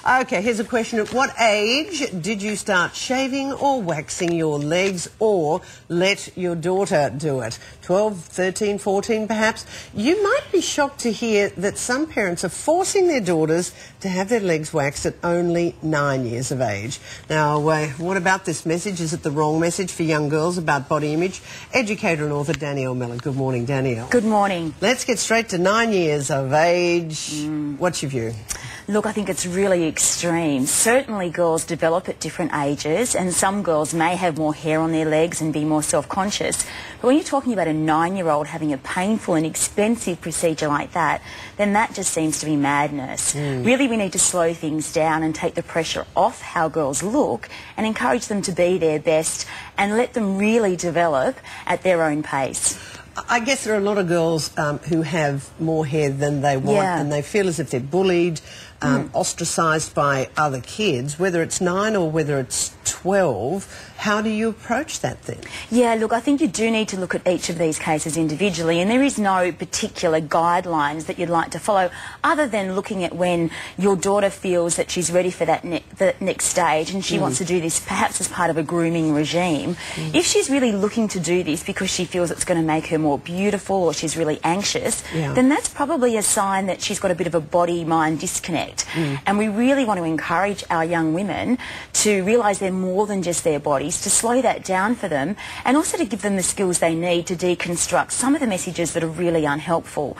Okay, here's a question. At what age did you start shaving or waxing your legs, or let your daughter do it? 12, 13, 14 perhaps? You might be shocked to hear that some parents are forcing their daughters to have their legs waxed at only 9 years of age. Now, what about this message? Is it the wrong message for young girls about body image? Educator and author Dannielle Miller. Good morning, Dannielle. Good morning. Let's get straight to 9 years of age. What's your view? Look, I think it's really extreme. Certainly girls develop at different ages, and some girls may have more hair on their legs and be more self-conscious. But when you're talking about a 9-year-old having a painful and expensive procedure like that, then that just seems to be madness. Really, we need to slow things down and take the pressure off how girls look and encourage them to be their best and let them really develop at their own pace. I guess there are a lot of girls who have more hair than they want, and they feel as if they're bullied, ostracised by other kids, whether it's 9 or whether it's 12. How do you approach that then? Yeah, look, I think you do need to look at each of these cases individually, and there is no particular guidelines that you'd like to follow other than looking at when your daughter feels that she's ready for that the next stage and she wants to do this perhaps as part of a grooming regime. If she's really looking to do this because she feels it's going to make her more beautiful or she's really anxious, then that's probably a sign that she's got a bit of a body-mind disconnect. And we really want to encourage our young women to realise they're more than just their bodies, to slow that down for them, and also to give them the skills they need to deconstruct some of the messages that are really unhelpful.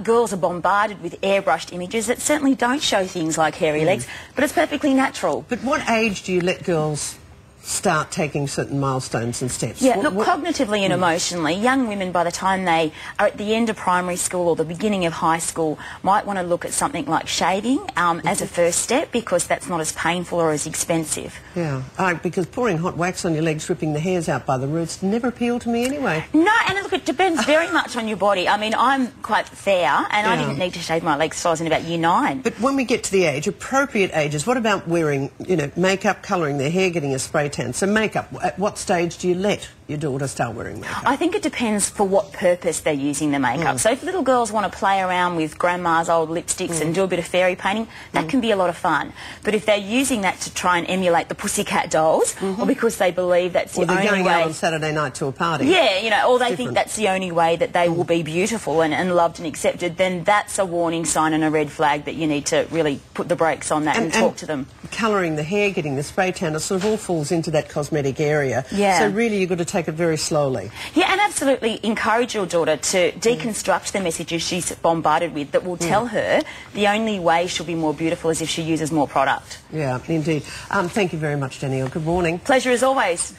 Girls are bombarded with airbrushed images that certainly don't show things like hairy legs, but it's perfectly natural. But what age do you let girls start taking certain milestones and steps? Yeah, look, cognitively and emotionally, young women, by the time they are at the end of primary school or the beginning of high school, might want to look at something like shaving as a first step, because that's not as painful or as expensive. Yeah, because pouring hot wax on your legs, ripping the hairs out by the roots, never appealed to me anyway. No, and look, it depends very much on your body. I mean, I'm quite fair, and I didn't need to shave my legs till I was in about year 9. But when we get to the age, appropriate ages, what about wearing, makeup, colouring their hair, getting a spray tan? So makeup, at what stage do you let your daughter start wearing makeup? I think it depends for what purpose they're using the makeup. So if little girls want to play around with grandma's old lipsticks and do a bit of fairy painting, that can be a lot of fun. But if they're using that to try and emulate the Pussycat Dolls, or because they believe that's the only way... Or they're going out on Saturday night to a party. Yeah, or they think that's the only way that they will be beautiful and loved and accepted, then that's a warning sign and a red flag that you need to really put the brakes on that and talk to them. Colouring the hair, getting the spray tan, it sort of all falls into that cosmetic area. Yeah. So really you've got to take it very slowly. Yeah, and absolutely encourage your daughter to deconstruct the messages she's bombarded with that will tell her the only way she'll be more beautiful is if she uses more product. Yeah, indeed. Thank you very much, Dannielle. Good morning. Pleasure as always.